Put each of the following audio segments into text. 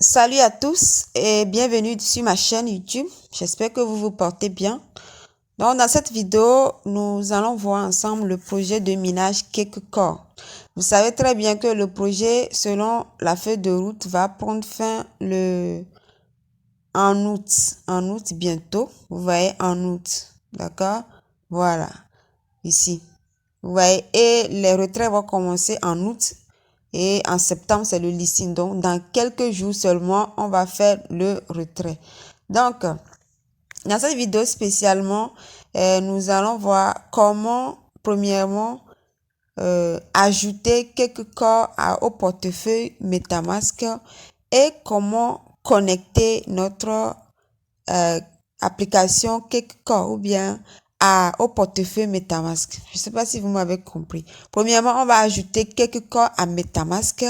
Salut à tous et bienvenue sur ma chaîne YouTube. J'espère que vous vous portez bien. Donc, dans cette vidéo, nous allons voir ensemble le projet de minage Cakecore. Vous savez très bien que le projet, selon la feuille de route, va prendre fin en août. En août bientôt. Vous voyez, en août. D'accord? Voilà. Ici. Vous voyez, et les retraits vont commencer en août. Et en septembre, c'est le listing. Donc, dans quelques jours seulement, on va faire le retrait. Donc, dans cette vidéo spécialement, nous allons voir comment, premièrement, ajouter quelques corps au portefeuille MetaMask et comment connecter notre euh, application quelques corps ou bien au portefeuille MetaMask. Je ne sais pas si vous m'avez compris. Premièrement, on va ajouter quelques corps à MetaMask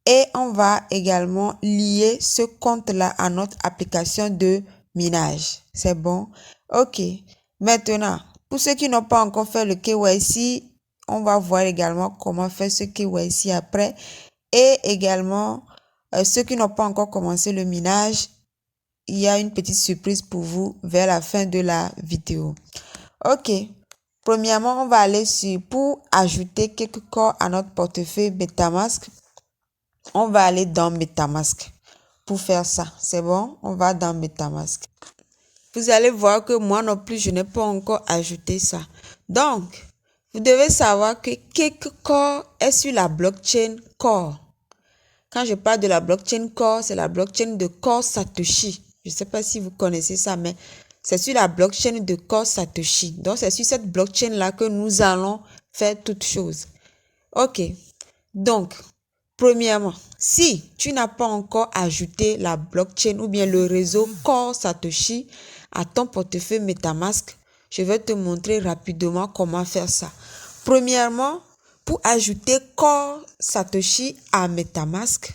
et on va également lier ce compte-là à notre application de minage. C'est bon? OK. Maintenant, pour ceux qui n'ont pas encore fait le KYC, on va voir également comment faire ce KYC après. Et également, ceux qui n'ont pas encore commencé le minage, il y a une petite surprise pour vous vers la fin de la vidéo. OK. Premièrement, on va aller pour ajouter quelques corps à notre portefeuille MetaMask. On va aller dans MetaMask pour faire ça. C'est bon? On va dans MetaMask. Vous allez voir que moi non plus, je n'ai pas encore ajouté ça. Donc, vous devez savoir que Cakecore est sur la blockchain Core. Quand je parle de la blockchain Core, c'est la blockchain de Core Satoshi. Je ne sais pas si vous connaissez ça, mais c'est sur la blockchain de Core Satoshi. Donc, c'est sur cette blockchain-là que nous allons faire toutes choses. OK. Donc, premièrement, si tu n'as pas encore ajouté la blockchain ou bien le réseau Core Satoshi à ton portefeuille MetaMask, je vais te montrer rapidement comment faire ça. Premièrement, pour ajouter Core Satoshi à MetaMask,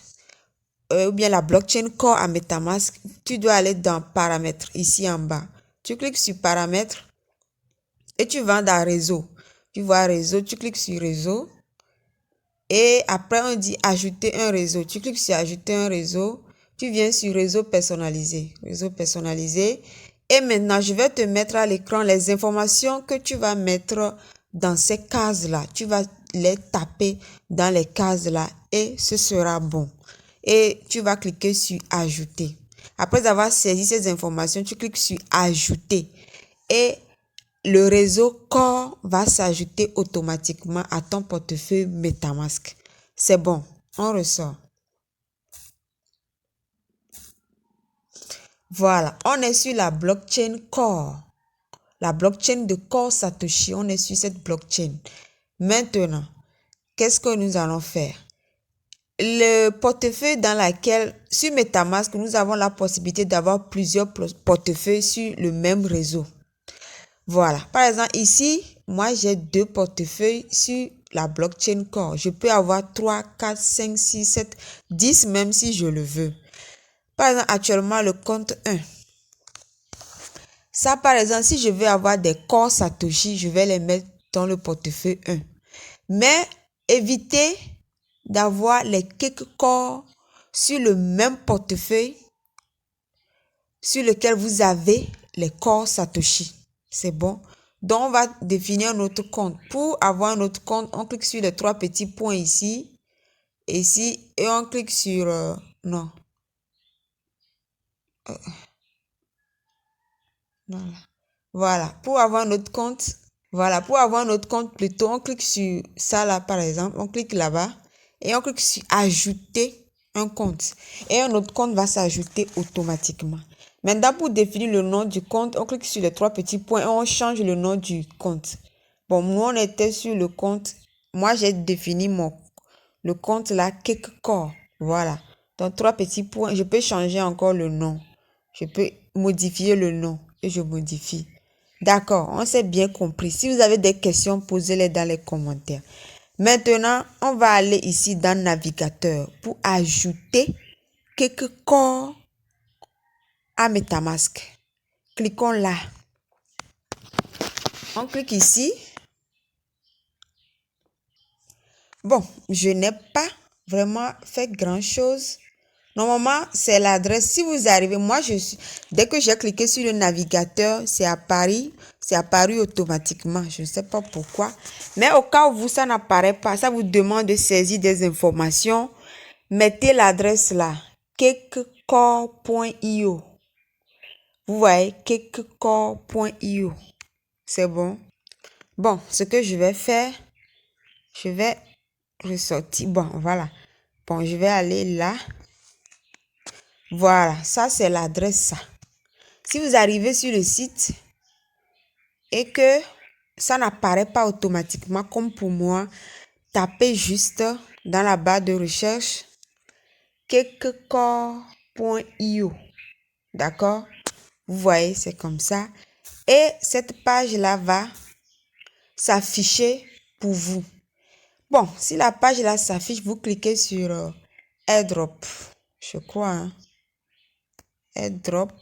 ou bien la blockchain Core à MetaMask, tu dois aller dans Paramètres, ici en bas. Tu cliques sur Paramètres et tu vas dans Réseau. Tu vois Réseau, tu cliques sur Réseau. Et après, on dit ajouter un réseau. Tu cliques sur ajouter un réseau. Tu viens sur réseau personnalisé. Réseau personnalisé. Et maintenant, je vais te mettre à l'écran les informations que tu vas mettre dans ces cases-là. Tu vas les taper dans les cases-là et ce sera bon. Et tu vas cliquer sur ajouter. Après avoir saisi ces informations, tu cliques sur ajouter. Et le réseau Core va s'ajouter automatiquement à ton portefeuille MetaMask. C'est bon, on ressort. Voilà, on est sur la blockchain Core. La blockchain de Core Satoshi, on est sur cette blockchain. Maintenant, qu'est-ce que nous allons faire? Le portefeuille dans lequel, sur MetaMask, nous avons la possibilité d'avoir plusieurs portefeuilles sur le même réseau. Voilà. Par exemple, ici, moi, j'ai 2 portefeuilles sur la blockchain Core. Je peux avoir 3, 4, 5, 6, 7, 10 même si je le veux. Par exemple, actuellement, le compte 1. Ça, par exemple, si je veux avoir des Core Satoshi, je vais les mettre dans le portefeuille 1. Mais évitez d'avoir les quelques Core sur le même portefeuille sur lequel vous avez les Core Satoshi. C'est bon? Donc, on va définir notre compte. Pour avoir notre compte, on clique sur les 3 petits points ici, ici, et on clique sur... non. Voilà. Voilà. Pour avoir notre compte, voilà. Pour avoir notre compte, plutôt, on clique sur ça là, par exemple. On clique là-bas et on clique sur ajouter un compte. Et un autre compte va s'ajouter automatiquement. Maintenant, pour définir le nom du compte, on clique sur les 3 petits points et on change le nom du compte. Bon, nous, on était sur le compte. Moi, j'ai défini le compte là, Cakecore. Voilà. Donc, 3 petits points. Je peux changer encore le nom. Je peux modifier le nom et je modifie. D'accord, on s'est bien compris. Si vous avez des questions, posez-les dans les commentaires. Maintenant, on va aller ici dans Navigateur pour ajouter quelques corps à MetaMask. Cliquons là. On clique ici. Bon, je n'ai pas vraiment fait grand-chose Normalement, c'est l'adresse. Si vous arrivez, dès que j'ai cliqué sur le navigateur, c'est apparu automatiquement. Je ne sais pas pourquoi. Mais au cas où ça n'apparaît pas, ça vous demande de saisir des informations. Mettez l'adresse là, cakecore.io. Vous voyez, cakecore.io. C'est bon. Bon, ce que je vais faire, je vais ressortir. Bon, voilà. Bon, je vais aller là. Voilà, ça c'est l'adresse ça. Si vous arrivez sur le site et que ça n'apparaît pas automatiquement comme pour moi, tapez juste dans la barre de recherche cakecore.io. D'accord? Vous voyez, c'est comme ça. Et cette page-là va s'afficher pour vous. Bon, si la page là s'affiche, vous cliquez sur airdrop. Je crois, hein? Airdrop.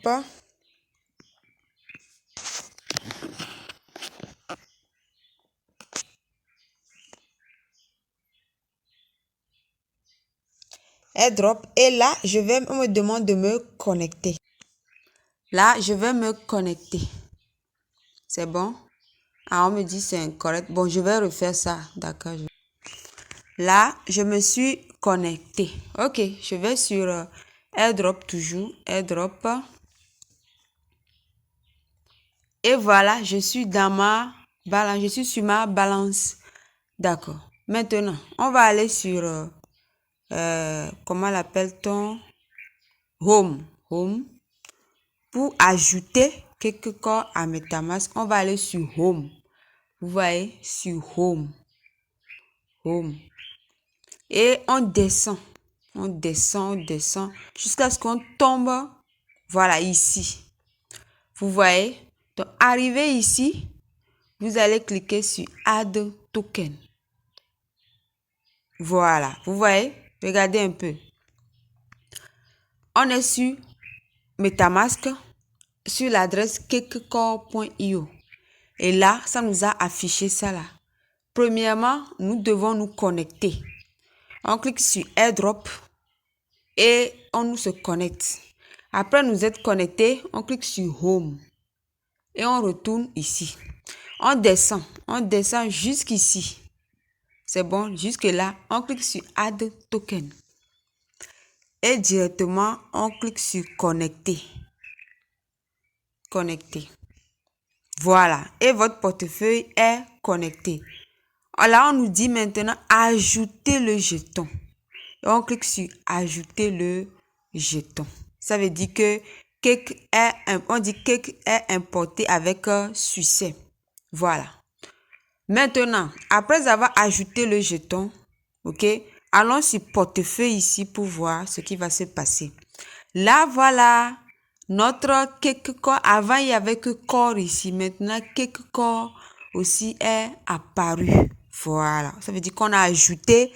Airdrop. Et là, on me demande de me connecter. Là, je vais me connecter. C'est bon? Ah, on me dit c'est incorrect. Bon, je vais refaire ça. D'accord. Là, je me suis connecté. Ok, je vais sur airdrop toujours. Airdrop. Et voilà, je suis dans ma balance. Je suis sur ma balance. D'accord. Maintenant, on va aller sur, comment l'appelle-t-on? Home. Home. Pour ajouter quelque chose à MetaMask, on va aller sur Home. Vous voyez, sur Home. Home. Et on descend. On descend, on descend. Jusqu'à ce qu'on tombe. Voilà, ici. Vous voyez? Donc, arrivé ici, vous allez cliquer sur Add Token. Voilà. Vous voyez? Regardez un peu. On est sur MetaMask, sur l'adresse cakecore.io. Et là, ça nous a affiché ça là. Premièrement, nous devons nous connecter. On clique sur airdrop et on nous se connecte. Après nous être connectés, on clique sur home et on retourne ici. On descend jusqu'ici. C'est bon, jusque là, on clique sur add token. Et directement, on clique sur connecter. Connecter. Voilà, et votre portefeuille est connecté. Là, on nous dit maintenant ajouter le jeton. Et on clique sur ajouter le jeton. Ça veut dire que Cake est importé avec succès. Voilà. Maintenant, après avoir ajouté le jeton, ok, allons sur portefeuille ici pour voir ce qui va se passer. Là, voilà. Notre Cakecore, avant il y avait que corps ici, maintenant Cakecore aussi est apparu. Voilà, ça veut dire qu'on a ajouté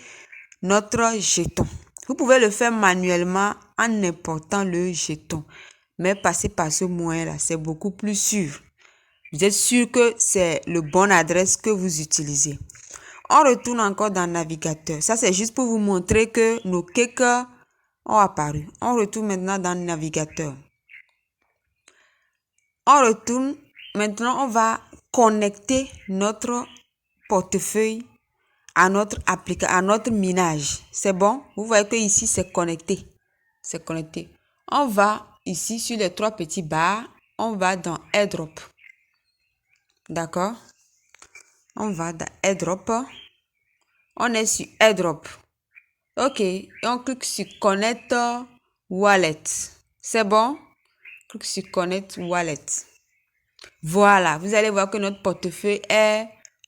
notre jeton. Vous pouvez le faire manuellement en important le jeton, mais passez par ce moyen-là, c'est beaucoup plus sûr. Vous êtes sûr que c'est le bon adresse que vous utilisez. On retourne encore dans le navigateur. Ça, c'est juste pour vous montrer que nos cakes ont apparu. On retourne maintenant dans le navigateur. On retourne. Maintenant, on va connecter notre portefeuille à notre application, à notre minage. C'est bon? Vous voyez que ici, c'est connecté. C'est connecté. On va ici sur les trois petits barres. On va dans airdrop. D'accord? On va dans airdrop. On est sur airdrop. Ok. Et on clique sur connect wallet. C'est bon? Clique sur connect wallet. Voilà, vous allez voir que notre portefeuille est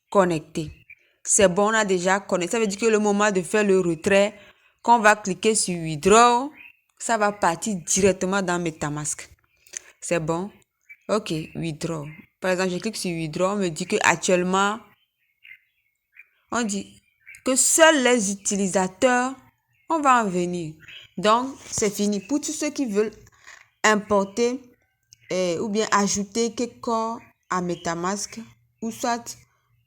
connecté. C'est bon, on a déjà connecté. Ça veut dire que le moment de faire le retrait, quand on va cliquer sur withdraw, ça va partir directement dans MetaMask. C'est bon? Ok, withdraw. Par exemple, je clique sur withdraw, on me dit que actuellement, on dit que seuls les utilisateurs, on va en venir. Donc, c'est fini. Pour tous ceux qui veulent importer ou bien ajouter quelque chose à MetaMask ou soit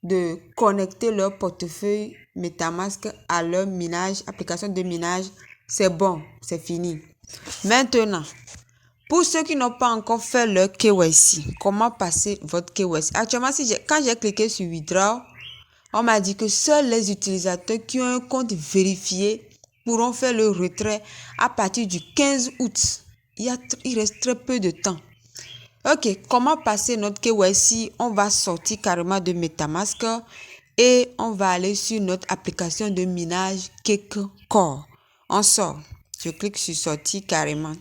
de connecter leur portefeuille MetaMask à leur minage, application de minage, C'est bon, c'est fini. Maintenant, pour ceux qui n'ont pas encore fait leur KYC, comment passer votre KYC? Actuellement, quand j'ai cliqué sur Withdraw, on m'a dit que seuls les utilisateurs qui ont un compte vérifié pourront faire le retrait à partir du 15 août. Il reste très peu de temps. Ok, comment passer notre KYC? On va sortir carrément de MetaMask et on va aller sur notre application de minage KuCoin. On sort. Je clique sur sortir carrément.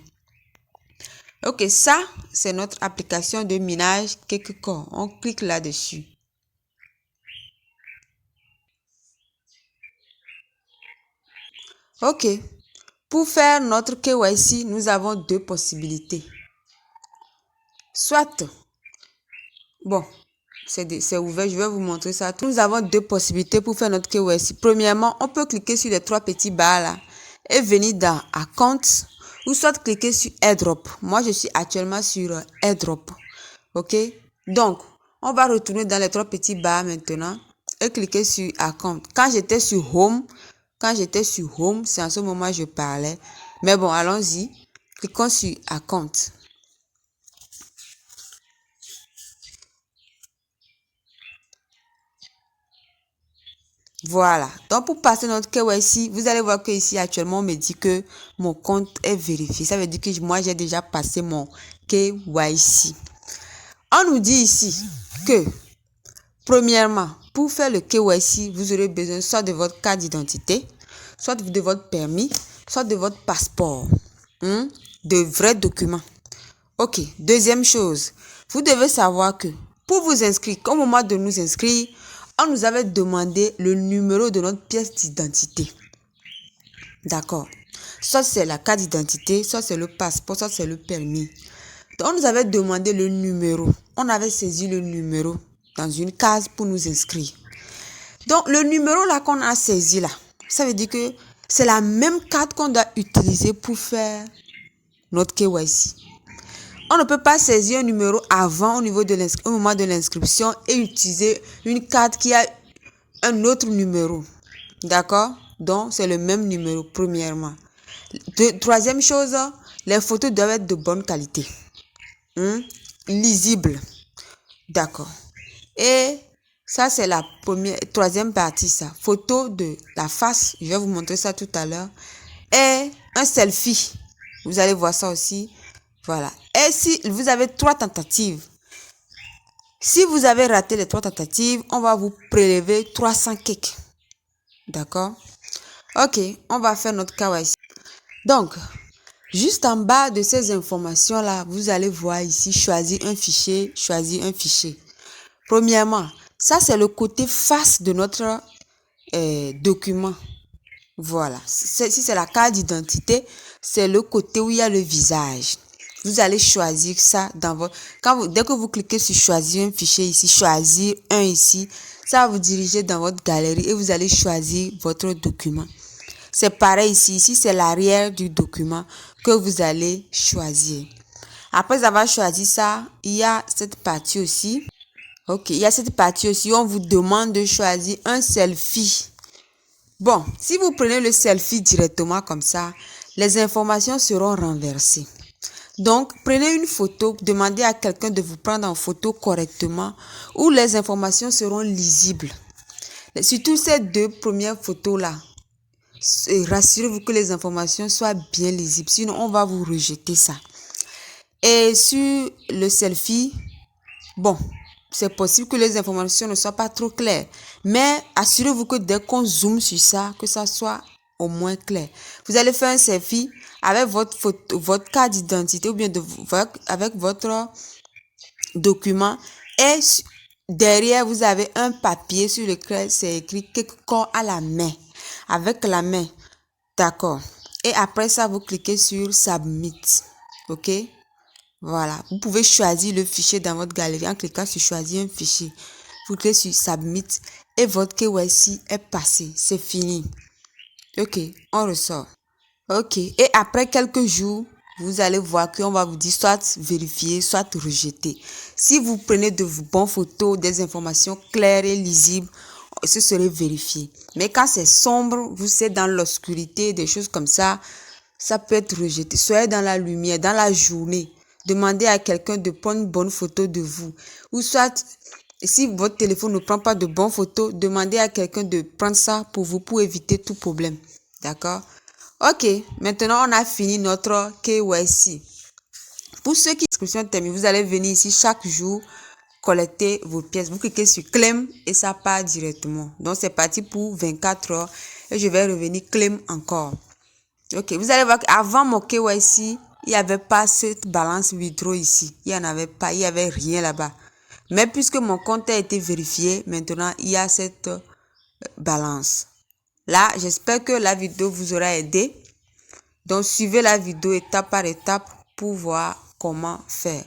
Ok, ça, c'est notre application de minage KuCoin. On clique là-dessus. Ok, pour faire notre KYC, nous avons deux possibilités. Soit, bon, c'est ouvert, je vais vous montrer ça. Nous avons deux possibilités pour faire notre KYC. Premièrement, on peut cliquer sur les trois petits barres là et venir dans Account ou soit cliquer sur AirDrop. Moi, je suis actuellement sur AirDrop. Ok, donc, on va retourner dans les trois petits barres maintenant et cliquer sur Account. Quand j'étais sur Home, c'est en ce moment que je parlais. Mais bon, allons-y. Cliquons sur Account. Voilà. Donc, pour passer notre KYC, vous allez voir que ici, actuellement, on me dit que mon compte est vérifié. Ça veut dire que moi, j'ai déjà passé mon KYC. On nous dit ici que, premièrement, pour faire le KYC, vous aurez besoin soit de votre carte d'identité, soit de votre permis, soit de votre passeport. De vrais documents. Ok. Deuxième chose, vous devez savoir que pour vous inscrire, au moment de nous inscrire, on nous avait demandé le numéro de notre pièce d'identité. D'accord. Soit c'est la carte d'identité, soit c'est le passeport, soit c'est le permis. Donc, on nous avait demandé le numéro. On avait saisi le numéro dans une case pour nous inscrire. Donc, le numéro là qu'on a saisi là, ça veut dire que c'est la même carte qu'on doit utiliser pour faire notre KYC. On ne peut pas saisir un numéro avant au moment de l'inscription et utiliser une carte qui a un autre numéro. D'accord? Donc, c'est le même numéro, premièrement. Troisième chose, les photos doivent être de bonne qualité. Lisibles. D'accord. Et ça, c'est la troisième partie, ça. Photo de la face. Je vais vous montrer ça tout à l'heure. Et un selfie. Vous allez voir ça aussi. Voilà. Et si vous avez 3 tentatives, si vous avez raté les 3 tentatives, on va vous prélever 300 cakes. D'accord? Ok, on va faire notre KYC. Donc, juste en bas de ces informations-là, vous allez voir ici, choisir un fichier. Premièrement, ça c'est le côté face de notre document. Voilà. Si c'est la carte d'identité, c'est le côté où il y a le visage. Vous allez choisir ça dans votre... Dès que vous cliquez sur choisir un fichier ici, choisir un ici, ça va vous diriger dans votre galerie et vous allez choisir votre document. C'est pareil ici. Ici, c'est l'arrière du document que vous allez choisir. Après avoir choisi ça, il y a cette partie aussi. Ok, il y a cette partie aussi où on vous demande de choisir un selfie. Bon, si vous prenez le selfie directement comme ça, les informations seront renversées. Donc, prenez une photo, demandez à quelqu'un de vous prendre en photo correctement où les informations seront lisibles. Surtout ces 2 premières photos-là, rassurez-vous que les informations soient bien lisibles, sinon on va vous rejeter ça. Et sur le selfie, bon, c'est possible que les informations ne soient pas trop claires, mais assurez-vous que dès qu'on zoome sur ça, que ça soit au moins clair. Vous allez faire un selfie avec votre carte d'identité ou bien avec votre document et derrière vous avez un papier sur lequel c'est écrit KuCoin à la main, avec la main. D'accord. Et après ça, vous cliquez sur Submit. Ok. Voilà. Vous pouvez choisir le fichier dans votre galerie en cliquant sur choisir un fichier. Vous cliquez sur Submit et votre KYC est passé. C'est fini. Ok. On ressort. Ok. Et après quelques jours, vous allez voir qu'on va vous dire soit vérifier, soit rejeter. Si vous prenez de bonnes photos, des informations claires et lisibles, ce serait vérifié. Mais quand c'est sombre, vous êtes dans l'obscurité, des choses comme ça peut être rejeté. Soyez dans la lumière, dans la journée. Demandez à quelqu'un de prendre une bonne photo de vous. Ou soit, si votre téléphone ne prend pas de bonnes photos, demandez à quelqu'un de prendre ça pour vous, pour éviter tout problème. D'accord? Ok, maintenant on a fini notre KYC. Pour ceux qui inscription terminée, vous allez venir ici chaque jour collecter vos pièces. Vous cliquez sur claim et ça part directement. Donc c'est parti pour 24 heures et je vais revenir claim encore. Ok, vous allez voir qu'avant mon KYC, il n'y avait pas cette balance withdraw ici. Il n'y en avait pas, il n'y avait rien là-bas. Mais puisque mon compte a été vérifié, maintenant il y a cette balance. Là, j'espère que la vidéo vous aura aidé. Donc, suivez la vidéo étape par étape pour voir comment faire.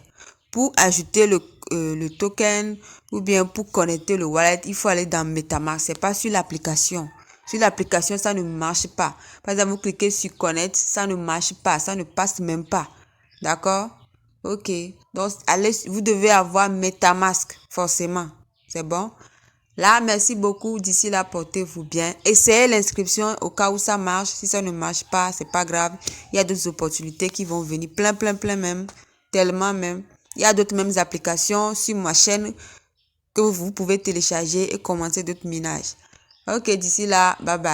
Pour ajouter le token ou bien pour connecter le wallet, il faut aller dans MetaMask. C'est pas sur l'application. Sur l'application, ça ne marche pas. Par exemple, vous cliquez sur Connect, ça ne marche pas. Ça ne passe même pas. D'accord? Ok. Donc, allez, vous devez avoir MetaMask, forcément. C'est bon? Là, merci beaucoup. D'ici là, portez-vous bien. Essayez l'inscription au cas où ça marche. Si ça ne marche pas, c'est pas grave. Il y a d'autres opportunités qui vont venir. Plein même. Tellement même. Il y a d'autres mêmes applications sur ma chaîne que vous pouvez télécharger et commencer d'autres minages. Ok, d'ici là, bye bye.